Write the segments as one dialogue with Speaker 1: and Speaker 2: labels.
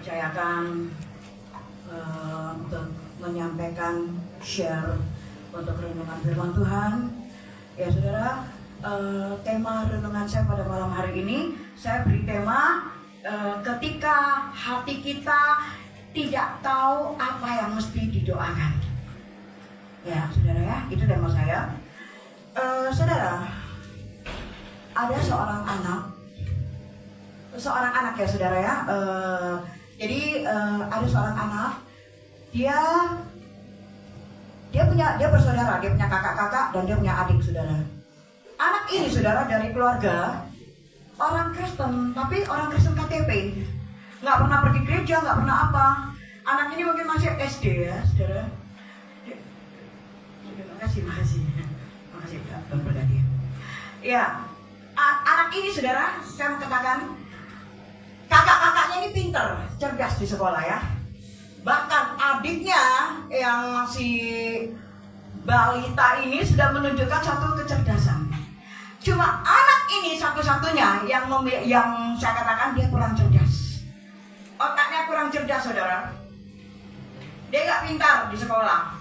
Speaker 1: dipercayakan untuk menyampaikan share untuk renungan firman Tuhan. Ya saudara, tema renungan saya pada malam hari ini saya beri tema ketika hati kita tidak tahu apa yang mesti didoakan. Ya saudara, ya itu tema saya. Saudara, ada seorang anak ya saudara ya. Jadi ada seorang anak, dia bersaudara, dia punya kakak-kakak dan dia punya adik saudara. Anak ini saudara dari keluarga orang Kristen, tapi orang Kristen KTP, nggak pernah pergi gereja, nggak pernah apa. Anak ini mungkin masih SD ya saudara. Makasih Tuhan berkati. Ya, anak ini saudara, saya mau katakan kakak-kakaknya ini pintar, cerdas di sekolah ya. Bahkan adiknya yang masih balita ini sudah menunjukkan satu kecerdasan. Cuma anak ini satu-satunya yang saya katakan dia kurang cerdas. Otaknya kurang cerdas saudara. Dia nggak pintar di sekolah,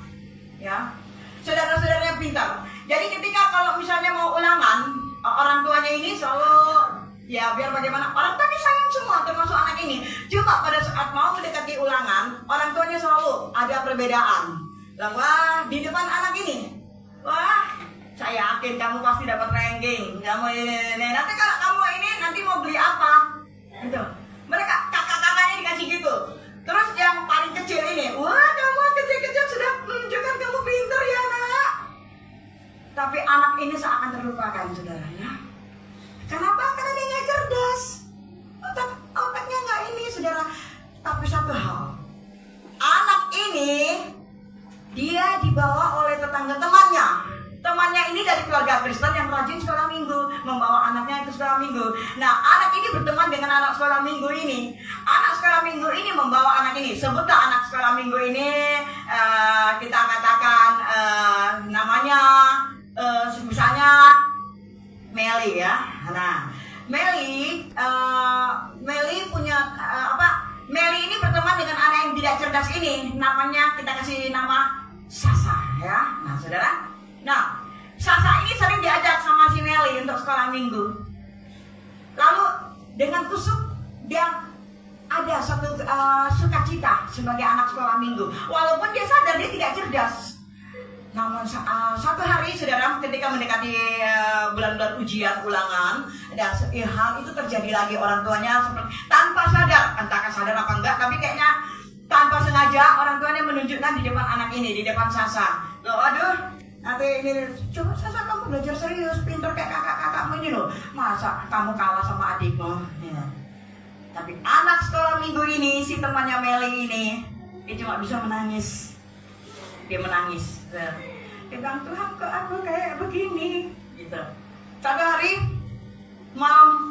Speaker 1: ya. Saudara-saudaranya pintar. Jadi ketika kalau misalnya mau ulangan, orang tuanya ini selalu ya biar bagaimana, orang tuanya sayang semua termasuk anak ini. Cuma pada saat mau mendekati ulangan, orang tuanya selalu ada perbedaan. Wah, di depan anak ini, wah, saya yakin kamu pasti dapat ranking. Kamu ini, nanti kalau kamu ini nanti mau beli apa? Gitu. Mereka kakak-kakaknya dikasih gitu. Terus yang paling kecil ini, wah kamu kecil-kecil sudah menunjukkan kamu pintar ya nak. Tapi anak ini seakan terlupakan saudaranya. Kenapa? Karena dia nggak cerdas. Otaknya nggak ini saudara. Tapi satu hal, anak ini dia dibawa oleh tetangga temannya. Temannya ini dari keluarga Kristen yang rajin sekolah minggu, membawa anaknya ke sekolah minggu. Nah, anak ini berteman dengan anak sekolah minggu ini. Anak sekolah minggu ini membawa anak ini. Sebutlah anak sekolah minggu ini, kita katakan namanya, misalnya Meli ya. Nah, Meli punya Meli ini berteman dengan anak yang tidak cerdas ini. Namanya kita kasih nama Sasa ya. Nah, saudara. Nah, Sasa ini sering diajak sama si Meli untuk sekolah minggu. Lalu dengan tusuk dia ada satu sukacita sebagai anak sekolah minggu. Walaupun dia sadar dia tidak cerdas. Namun satu hari saudara ketika mendekati bulan-bulan ujian ulangan, dan hal itu terjadi lagi. Orang tuanya seperti tanpa sadar, entah sadar apa enggak, tapi kayaknya tanpa sengaja orang tuanya menunjukkan di depan anak ini, di depan Sasa. Loh, aduh, nanti ini coba Sasa kamu belajar serius, pintar kayak kakak-kakakmu ini loh. Masa kamu kalah sama adikmu? Ya. Tapi anak sekolah minggu ini, si temannya Meli ini, dia cuma bisa menangis. Dia menangis. Dia bilang, Tuhan kok aku kayak begini? Gitu.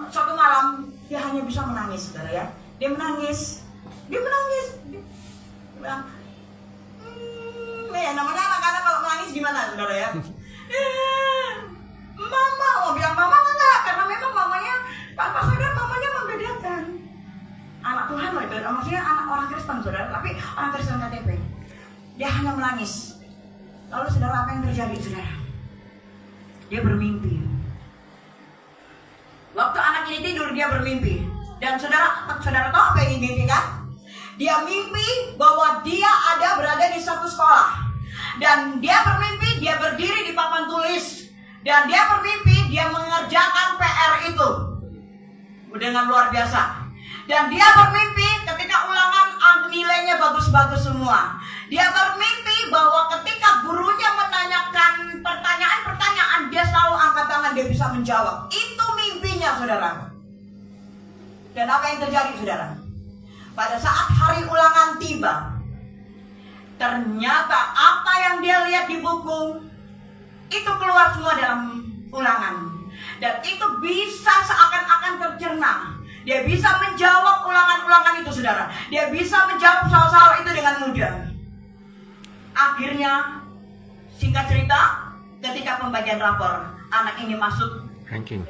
Speaker 1: Satu malam dia hanya bisa menangis, saudara ya. Dia menangis. Dia bilang, ya namanya anak-anak kalau menangis gimana, saudara ya? Mama, mau bilang mama enggak, karena memang mamanya tanpa sadar mamanya membedakan. Anak Tuhan loh itu, maksudnya anak orang Kristen, saudara, tapi orang Kristen KTP. Dia hanya menangis. Lalu saudara, apa yang terjadi saudara? Dia bermimpi. Waktu anak ini tidur dia bermimpi. Dan saudara tahu apa yang dimimpi kan? Dia mimpi bahwa dia berada di satu sekolah. Dan dia bermimpi dia berdiri di papan tulis. Dan dia bermimpi dia mengerjakan PR itu dengan luar biasa. Dan dia bermimpi ketika ulangan nilainya bagus-bagus semua. Dia bermimpi bahwa ketika gurunya menanyakan pertanyaan-pertanyaan, dia selalu angkat tangan, dia bisa menjawab. Itu mimpinya saudara. Dan apa yang terjadi saudara? Pada saat hari ulangan tiba, ternyata apa yang dia lihat di buku itu keluar semua dalam ulangan. Dan itu bisa seakan-akan tercerna. Dia bisa menjawab ulangan-ulangan itu saudara. Dia bisa menjawab soal-soal itu dengan mudah. Akhirnya, singkat cerita, ketika pembagian rapor, anak ini masuk
Speaker 2: ranking,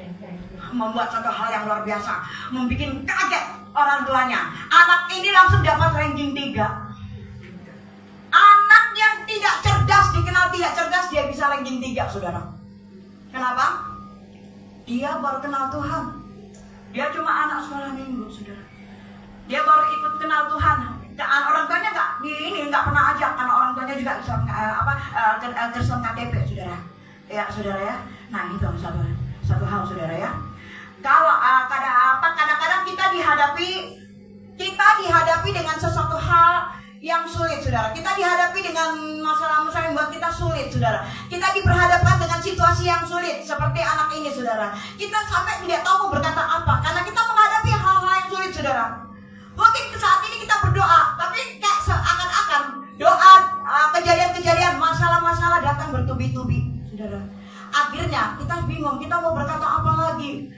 Speaker 1: membuat satu hal yang luar biasa, membuat kaget orang tuanya. Anak ini langsung ranking 3. Anak yang tidak cerdas dikenal tidak cerdas, dia bisa ranking 3, saudara. Kenapa? Dia baru kenal Tuhan. Dia cuma anak sekolah minggu, saudara. Dia baru ikut kenal Tuhan. Orang tuanya nggak pernah ajak, karena orang tuanya juga Kristen KTP, saudara. Ya, saudara ya. Nah, itu satu hal, saudara ya. Kalau kadang-kadang kita dihadapi dengan sesuatu hal yang sulit, saudara. Kita dihadapi dengan masalah-masalah yang buat kita sulit, saudara. Kita diperhadapkan dengan situasi yang sulit, seperti anak ini, saudara. Kita sampai tidak tahu mau berkata apa, karena kita menghadapi hal-hal yang sulit, saudara. Mungkin saat ini kita berdoa, tapi kayak seakan-akan doa, kejadian-kejadian, masalah-masalah datang bertubi-tubi, saudara. Akhirnya kita bingung, kita mau berkata apa lagi.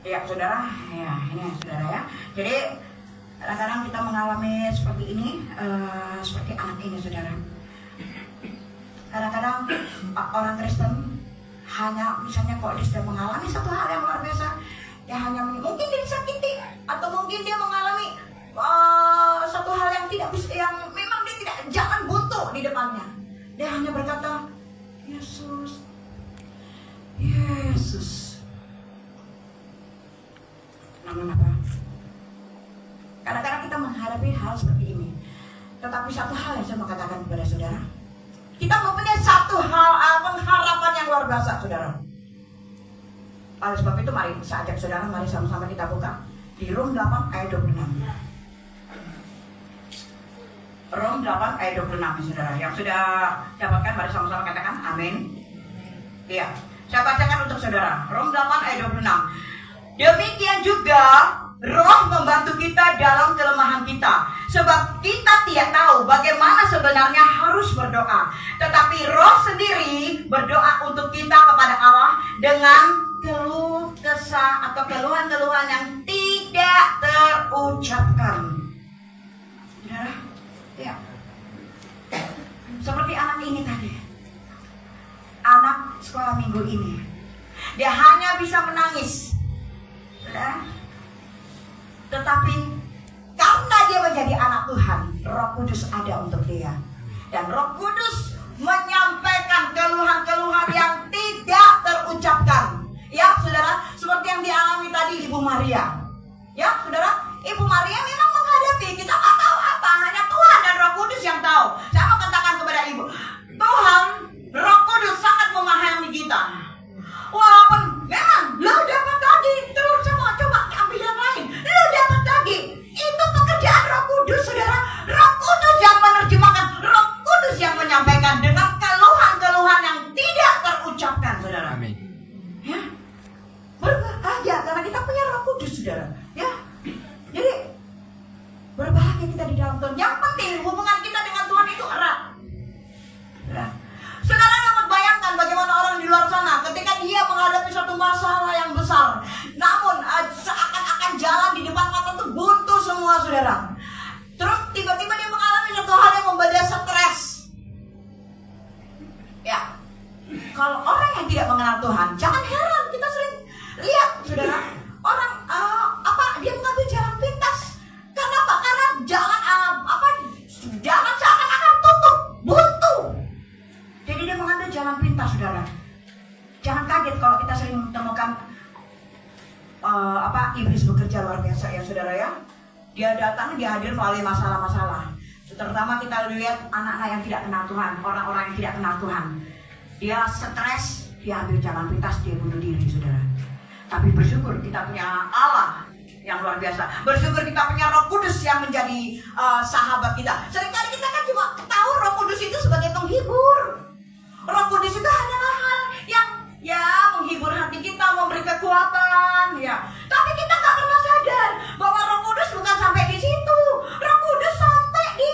Speaker 1: Ya, saudara, ya ini saudara ya. Jadi kadang-kadang kita mengalami seperti ini, seperti anak ini, saudara. Kadang-kadang orang Kristen hanya misalnya kok dia sudah mengalami satu hal yang luar biasa, ya hanya mungkin dia disakiti, atau mungkin dia mengalami satu hal yang tidak bisa, yang memang dia tidak, jangan buntu di depannya. Dia hanya berkata, Yesus, Yesus. Namun apa? Kadang-kadang kita menghadapi hal seperti ini. Tetapi satu hal yang saya mau katakan kepada saudara, kita mempunyai satu hal, pengharapan yang luar biasa, saudara. Oleh sebab itu mari saya ajak saudara, mari sama-sama kita buka di Rom 8 ayat 26. Rom 8 ayat 26, saudara. Yang sudah dapatkan mari sama-sama katakan amin. Iya, saya bacakan untuk saudara. Rom 8 ayat 26. Demikian juga Roh membantu kita dalam kelemahan kita, sebab kita tidak tahu bagaimana sebenarnya harus berdoa, tetapi Roh sendiri berdoa untuk kita kepada Allah dengan keluh kesah atau keluhan-keluhan yang tidak terucapkan. Saudara, ya. Seperti anak ini tadi, anak sekolah minggu ini, dia hanya bisa menangis. Saudara, tetapi karena dia menjadi anak Tuhan, Roh Kudus ada untuk dia. Dan Roh Kudus menyampaikan keluhan-keluhan yang tidak terucapkan. Ya, saudara, seperti yang dialami tadi Ibu Maria. Ya, saudara, Ibu Maria memang menghadapi, kita nggak tahu apa, hanya Tuhan dan Roh Kudus yang tahu. Saya mau katakan kepada Ibu, Tuhan, Roh Kudus sangat memahami kita. Walaupun memang lo dapat lagi telur sama, coba ambil yang lain, lo dapat lagi, itu pekerjaan Roh Kudus, saudara. Roh Kudus yang menerjemahkan, Roh Kudus yang menyampaikan dengan keluhan-keluhan yang tidak terucapkan, saudara.
Speaker 2: Amin.
Speaker 1: Ya, berbahagia karena kita punya Roh Kudus, saudara. Ya, jadi berbahagia kita di dalam Tuhan. Yang penting hubungan kita dengan Tuhan itu erat. Ya. Saudara dapat bayangkan bagaimana orang di luar sana ketika dia menghadapi satu masalah yang besar, namun seakan-akan jalan di depan mata itu buntu semua, saudara. Terus tiba-tiba dia mengalami satu hal yang membuat dia stres. Ya, kalau orang yang tidak mengenal Tuhan, jangan heran kita sering lihat, saudara, orang dia mengambil jalan pintas. Kenapa? Karena jalan seakan-akan tutup, buntu. Jadi dia mengambil jalan pintas, saudara. Jangan kaget kalau kita sering menemukan iblis bekerja luar biasa, ya saudara ya. Dia datang, dia hadir melalui masalah-masalah. Terutama kita lihat anak-anak yang tidak kenal Tuhan, orang-orang yang tidak kenal Tuhan. Dia stres, dia ambil jalan pintas, dia bunuh diri, saudara. Tapi bersyukur kita punya Allah yang luar biasa. Bersyukur kita punya Roh Kudus yang menjadi sahabat kita. Seringkali kita kan cuma tahu Roh Kudus itu sebagai penghibur. Roh Kudus itu adalah hal yang menghibur hati kita, memberi kekuatan, ya. Tapi kita nggak pernah sadar bahwa Roh Kudus bukan sampai di situ. Roh Kudus sampai di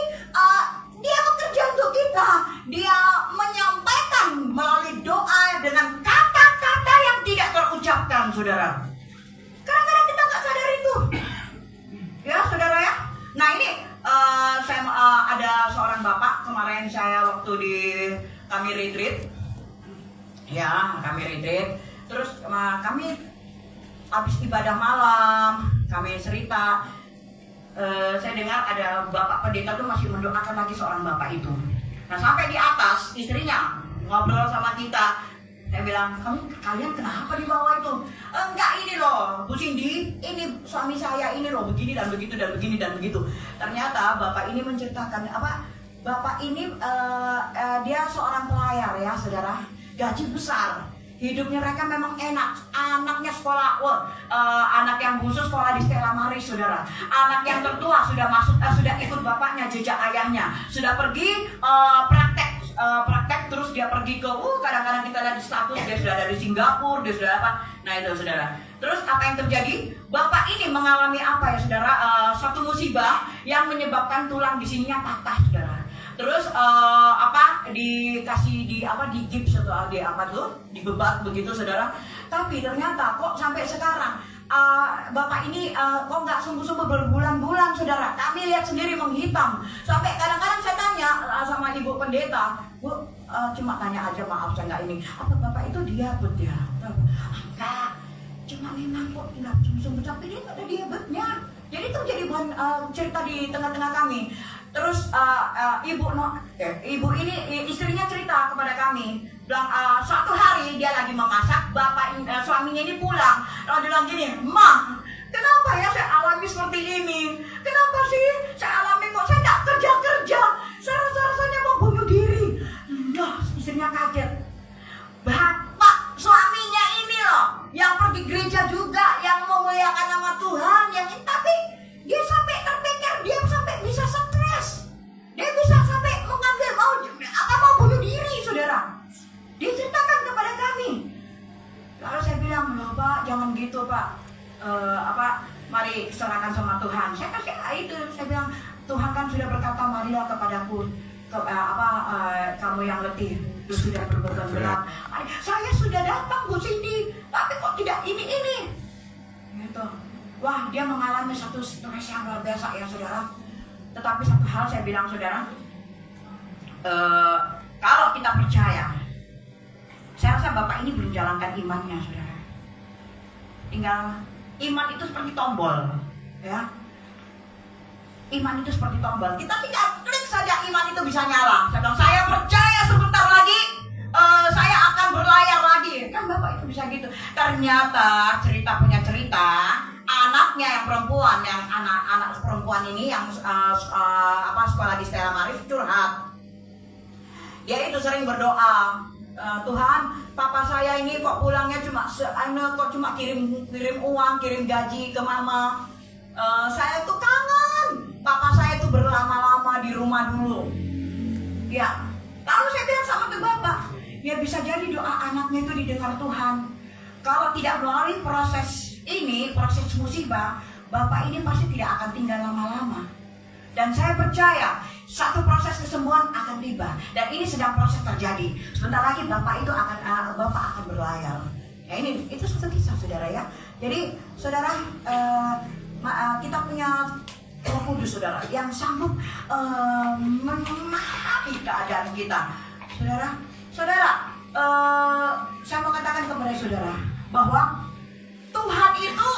Speaker 1: dia bekerja untuk kita. Dia menyampaikan melalui doa dengan kata-kata yang tidak terucapkan, saudara. Kadang-kadang kita nggak sadar itu, ya, saudara ya. Nah ini saya ada seorang bapak kemarin saya waktu di kami retreat, terus kami habis ibadah malam, kami cerita, saya dengar ada bapak pendeta tuh masih mendoakan lagi seorang bapak itu. Nah sampai di atas istrinya ngobrol sama kita. Saya bilang, kalian kenapa di bawah itu? Enggak, ini loh Bu Cindy, ini suami saya ini loh begini dan begitu dan begini dan begitu. Ternyata bapak ini menceritakan apa? Bapak ini dia seorang pelayar ya saudara, gaji besar. Hidupnya mereka memang enak. Anaknya sekolah, anak yang bungsu sekolah di Stella Maris, saudara. Anak yang tertua sudah sudah ikut bapaknya, jejak ayahnya. Sudah pergi praktek terus dia pergi ke, kadang-kadang kita lihat di status dia sudah ada di Singapura, dia sudah apa. Nah itu saudara. Terus apa yang terjadi? Bapak ini mengalami apa ya saudara? Suatu musibah yang menyebabkan tulang di sininya patah, saudara. Terus dikasih di gips atau dibebat begitu saudara. Tapi ternyata kok sampai sekarang bapak ini kok nggak sungguh-sungguh berbulan-bulan saudara. Kami lihat sendiri menghitam. Sampai kadang-kadang saya tanya sama ibu pendeta, Bu, cuma tanya aja, maaf saya nggak ini. Apa bapak itu diabetes ya? Enggak, cuma memang kok nggak sungguh-sungguh tapi dia nggak ada diabetesnya. Jadi itu jadi cerita di tengah-tengah kami. Terus ibu ini istrinya cerita kepada kami, bilang suatu hari dia lagi memasak, suaminya ini pulang, lalu dia bilang gini, Ma, kenapa ya saya alami seperti ini? Kenapa sih saya alami kok saya nggak kerja? Saya rasanya mau bunuh diri. Nah, istrinya kaget. Bapak suaminya ini loh, yang pergi gereja juga, yang memuliakan nama Tuhan, yang ini, tapi dia sampai terpikir, dia sampai bisa stres. Dia bisa sampai mengambil mau bunuh diri, saudara. Dia ceritakan kepada kami. Lalu saya bilang, loh Pak, jangan gitu Pak. Mari serahkan sama Tuhan. Saya kasih itu, saya bilang, Tuhan kan sudah berkata, marilah kepadaku, kamu yang letih, sudah berbeban berat. Saya sudah datang Bu Cindy, tapi kok tidak ini. Gitu. Wah, dia mengalami satu stres yang luar biasa ya saudara. Tetapi satu hal saya bilang saudara, kalau kita percaya, saya rasa bapak ini belum jalankan imannya saudara. Tinggal iman itu seperti tombol, ya. Iman itu seperti tombol. Kita tinggal klik saja, iman itu bisa nyala. Saya bilang, saya percaya sebentar lagi saya akan berlayar lagi. Kan bapak itu bisa gitu. Ternyata cerita punya cerita. Anaknya yang perempuan, yang anak perempuan ini yang sekolah di Stella Maris curhat. Dia itu sering berdoa, Tuhan, papa saya ini kok pulangnya cuma kirim uang, kirim gaji ke mama. Saya tuh kangen, papa saya tuh berlama-lama di rumah dulu. Ya, lalu saya bilang sama ke bapak, ya bisa jadi doa anaknya itu didengar Tuhan. Kalau tidak melalui proses musibah, bapak ini pasti tidak akan tinggal lama-lama. Dan saya percaya satu proses kesembuhan akan tiba, dan ini sedang proses terjadi. Sebentar lagi bapak akan berlayar. Ya itu satu kisah saudara ya. Jadi saudara, kita punya Roh Kudus saudara yang sanggup memahami keadaan kita. Saudara, saya mau katakan kepada saudara bahwa Tuhan itu,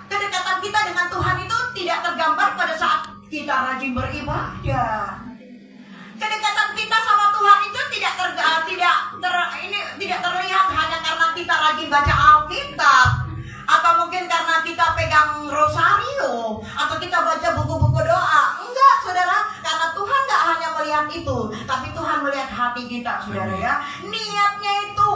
Speaker 1: kedekatan kita dengan Tuhan itu tidak tergambar pada saat kita rajin beribadah. Kedekatan kita sama Tuhan itu tidak terlihat hanya karena kita rajin baca Alkitab, atau mungkin karena kita pegang rosario, atau kita baca buku-buku doa. Enggak, saudara, karena Tuhan nggak hanya melihat itu, tapi Tuhan melihat hati kita, saudara ya. Niatnya itu.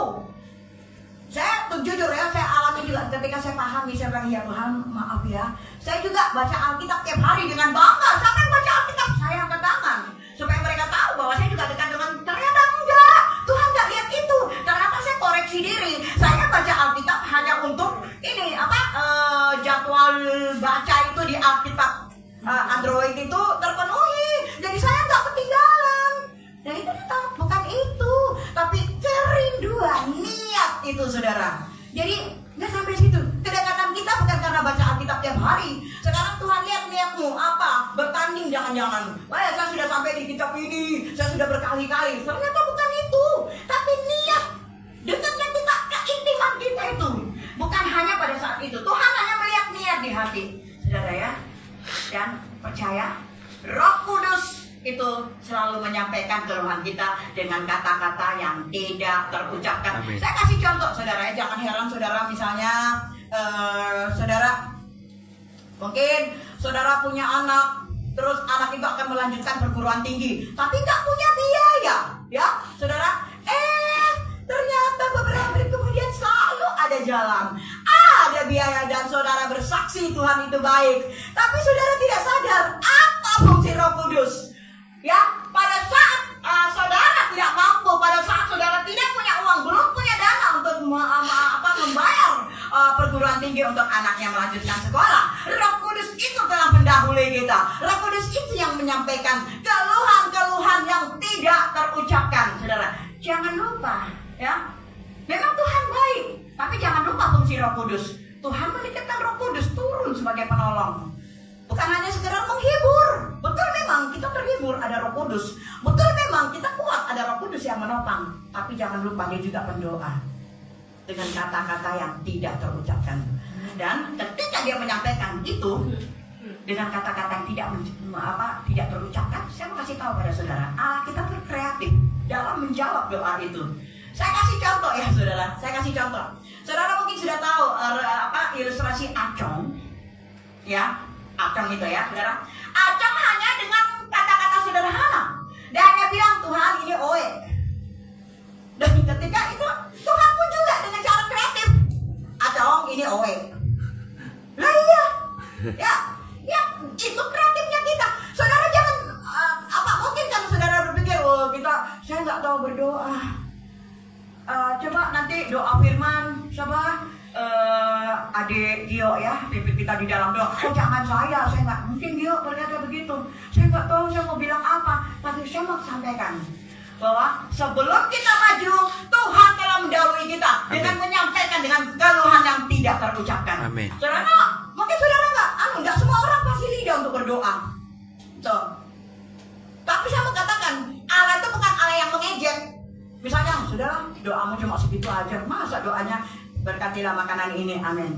Speaker 1: Saya jujur ya, saya alami juga ketika saya pahami, saya bilang, ya Tuhan maaf ya, saya juga baca Alkitab tiap hari dengan bangga. Sampai baca Alkitab saya angkat tangan supaya mereka tahu bahwa saya juga dekat dengan. Ternyata enggak, Tuhan nggak lihat itu. Ternyata saya koreksi diri, saya baca Alkitab hanya untuk ini jadwal baca itu di Alkitab Android itu terpenuhi, jadi saya nggak ketinggalan. Dan itu bukan itu, tapi kerinduan, niat itu saudara. Jadi nggak sampai situ. Kedekatan kita bukan karena baca Alkitab tiap hari. Sekarang Tuhan lihat niatmu apa? Bertanding jangan-jangan. Wah, saya sudah sampai di kitab ini, saya sudah berkali-kali. Ternyata bukan itu, tapi niat. Dekatnya kita, keintiman kita itu bukan hanya pada saat itu. Tuhan hanya melihat niat di hati, saudara ya. Dan percaya, Roh Kudus itu selalu menyampaikan keluhan kita dengan kata-kata yang tidak terucapkan.
Speaker 2: Amin.
Speaker 1: Saya kasih contoh saudara ya, jangan heran saudara misalnya saudara mungkin saudara punya anak, terus anak itu akan melanjutkan perguruan tinggi, tapi nggak punya biaya, ya saudara. Ternyata beberapa menit kemudian selalu ada jalan, ada biaya, dan saudara bersaksi Tuhan itu baik. Tapi saudara tidak sadar apa fungsi Roh Kudus. Ya, pada saat saudara tidak mampu, pada saat saudara tidak punya uang, belum punya dana untuk membayar perguruan tinggi untuk anaknya melanjutkan sekolah, Roh Kudus itu telah mendahului kita. Roh Kudus itu yang menyampaikan keluhan-keluhan yang tidak terucapkan. Saudara, jangan lupa, ya. Memang Tuhan baik, tapi jangan lupa fungsi Roh Kudus. Tuhan menitipkan Roh Kudus turun sebagai penolong. Bukan hanya sekedar menghibur. Betul memang kita terhibur, ada Roh Kudus. Betul memang kita kuat, ada Roh Kudus yang menopang. Tapi jangan lupa dia juga pendoa dengan kata-kata yang tidak terucapkan. Dan ketika dia menyampaikan itu dengan kata-kata yang tidak terucapkan, saya mau kasih tahu pada saudara, Allah kita berkreatif dalam menjawab doa itu. Saya kasih contoh ya saudara, saya kasih contoh. Saudara mungkin sudah tahu ilustrasi acong, ya, acong itu ya saudara. Acong hanya dengan kata-kata sederhana, dia hanya bilang Tuhan ini oe. Dan ketika itu Tuhan pun juga dengan cara kreatif, acong ini oe. Lah iya, ya itu kreatifnya kita. Saudara jangan mungkin kan saudara berpikir, saya nggak tahu berdoa. Coba nanti doa firman coba adik Gio ya, kita di dalam doa. Jangan saya nggak mungkin Gio berkata begitu. Saya nggak tahu saya mau bilang apa, tapi saya mau sampaikan bahwa sebelum kita maju, Tuhan telah mendahului kita dengan menyampaikan dengan keluhan yang tidak terucapkan.
Speaker 2: Amin.
Speaker 1: Saudara, mungkin saudara nggak semua orang pasti lidah untuk berdoa. Tapi saya mau katakan, Allah itu bukan Allah yang mengejek. Misalnya, saudara, doamu cuma segitu aja. Masa doanya berkatilah makanan ini, amin.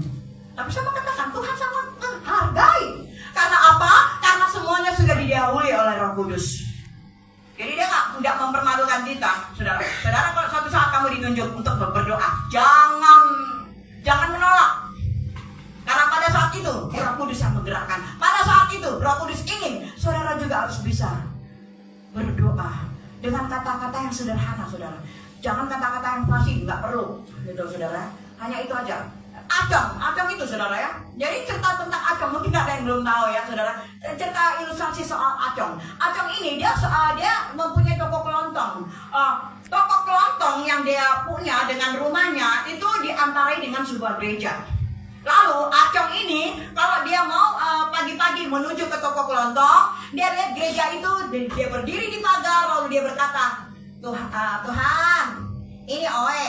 Speaker 1: Tapi saya mau katakan, Tuhan sangat menghargai. Karena apa? Karena semuanya sudah didahului oleh Roh Kudus. Jadi dia nggak mempermalukan kita, saudara. Saudara, kalau suatu saat kamu ditunjuk untuk berdoa, jangan menolak. Karena pada saat itu Roh Kudus yang menggerakkan. Pada saat itu Roh Kudus ingin saudara juga harus bisa berdoa dengan kata-kata yang sederhana, saudara. Jangan kata-kata yang fasih, nggak perlu, gitu, saudara. Hanya itu aja. Acong itu, saudara ya. Jadi cerita tentang acong, mungkin ada yang belum tahu ya, saudara. Cerita ilustrasi soal acong. Acong ini dia mempunyai toko kelontong. Toko kelontong yang dia punya dengan rumahnya itu diantarai dengan sebuah gereja. Lalu acong ini kalau dia mau pagi-pagi menuju ke toko kelontong, dia lihat gereja itu, dia berdiri di pagar, lalu dia berkata, Tuhan, ini oe.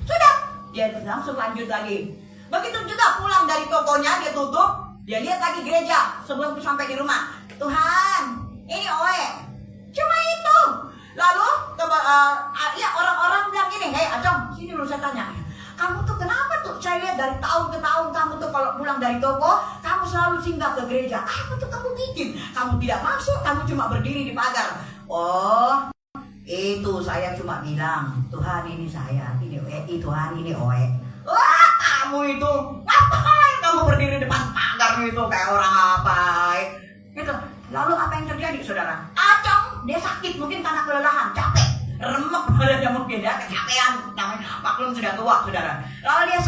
Speaker 1: Sudah, dia langsung lanjut lagi. Begitu juga pulang dari tokonya, dia tutup, dia lihat lagi gereja sebelum sampai di rumah. Tuhan, ini oe. Cuma itu. Lalu orang-orang bilang gini, hei acong, sini lu saya tanya. Kamu tuh kenapa tuh? Saya lihat dari tahun ke tahun kamu tuh kalau pulang dari toko, kamu selalu singgah ke gereja. Apa tuh kamu bikin? Kamu tidak masuk, kamu cuma berdiri di pagar. Oh, itu saya cuma bilang, Tuhan ini saya, ini Tuhan ini oe. Wah, kamu itu ngapain? Kamu berdiri depan pagar itu kayak orang apa? Gitu. Lalu apa yang terjadi, saudara? Acong, dia sakit mungkin karena kelelahan, capek. Remek badannya mungkin ya, kecapean, namanya maklum sudah tua, saudara. Lalu dia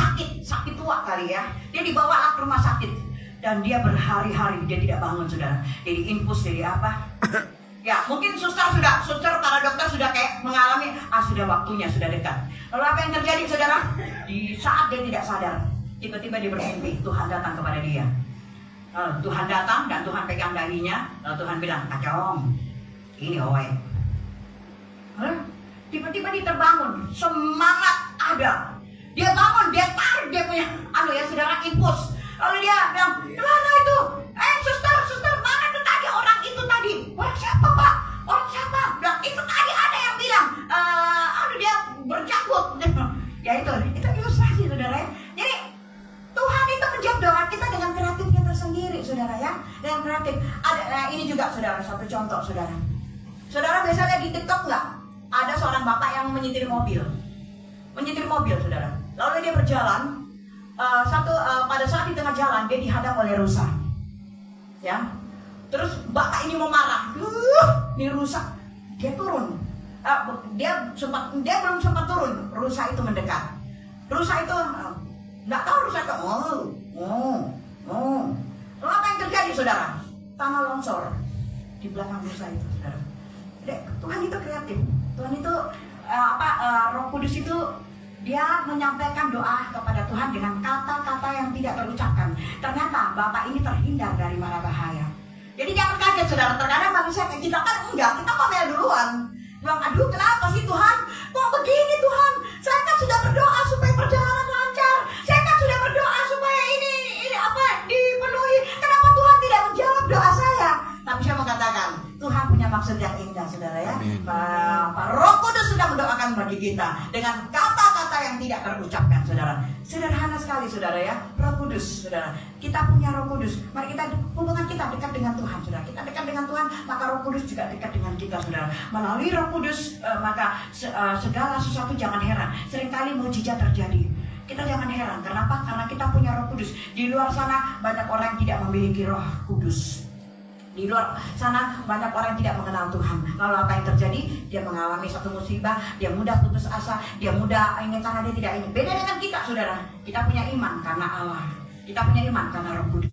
Speaker 1: sakit tua kali ya. Dia dibawa ke rumah sakit dan dia berhari-hari dia tidak bangun, saudara. Jadi infus, jadi apa? Ya mungkin suster para dokter sudah kayak mengalami, sudah waktunya, sudah dekat. Lalu apa yang terjadi, saudara? Di saat dia tidak sadar, tiba-tiba dia bermimpi, Tuhan datang kepada dia. Tuhan datang dan Tuhan pegang dahinya. Lalu Tuhan bilang, acong, ini oe. Tiba-tiba dia terbangun, semangat ada. Dia bangun, dia tarik dia punya saudara, infus. Lalu dia bilang, mana itu? Suster, mana itu tadi orang itu tadi? Orang siapa, Pak? Orang siapa? Bilang, itu tadi ada yang bilang, dia berjanggut. Ya itu ilustrasi, saudara ya. Jadi Tuhan itu menjawab doa kita dengan kreatifnya tersendiri, saudara ya. kreatif. Ada ini juga saudara, satu contoh saudara. Saudara biasanya di TikTok nggak? Ada seorang bapak yang menyetir mobil saudara. Lalu dia berjalan, pada saat di tengah jalan dia dihadang oleh rusa. Ya, terus bapak ini mau marah, ini rusa. Dia turun, dia belum sempat turun, rusa itu mendekat. Rusa itu nggak tahu, rusa itu lalu apa yang terjadi saudara? Tanah longsor di belakang rusa itu saudara. Tuhan itu kreatif. Tuhan itu Roh Kudus itu dia menyampaikan doa kepada Tuhan dengan kata-kata yang tidak terucapkan. Ternyata bapak ini terhindar dari mara bahaya. Jadi jangan kaget saudara. Terkadang manusia kayak kita kan enggak, kita ngomel duluan. Bilang, aduh kenapa sih Tuhan? Kok begini Tuhan? Saya kan sudah berdoa supaya perjalanan lancar. Saya kan sudah berdoa supaya ini dipenuhi. Kenapa Tuhan tidak menjawab doa saya? Tapi saya mau katakan, Tuhan punya maksud yang indah saudara ya. Pak Roh Kudus sudah mendoakan bagi kita dengan kata-kata yang tidak terucapkan saudara. Sederhana sekali saudara ya. Roh Kudus saudara. Kita punya Roh Kudus. Mari hubungan kita dekat dengan Tuhan saudara. Kita dekat dengan Tuhan, maka Roh Kudus juga dekat dengan kita saudara. Melalui Roh Kudus maka segala sesuatu jangan heran. Seringkali mukjizat terjadi. Kita jangan heran. Kenapa? Karena kita punya Roh Kudus. Di luar sana banyak orang yang tidak memiliki Roh Kudus. Di luar sana banyak orang yang tidak mengenal Tuhan. Lalu apa yang terjadi? Dia mengalami satu musibah, dia mudah putus asa, dia mudah ingin karena dia tidak ingin. Beda dengan kita saudara. Kita punya iman karena Allah. Kita punya iman karena Roh Kudus.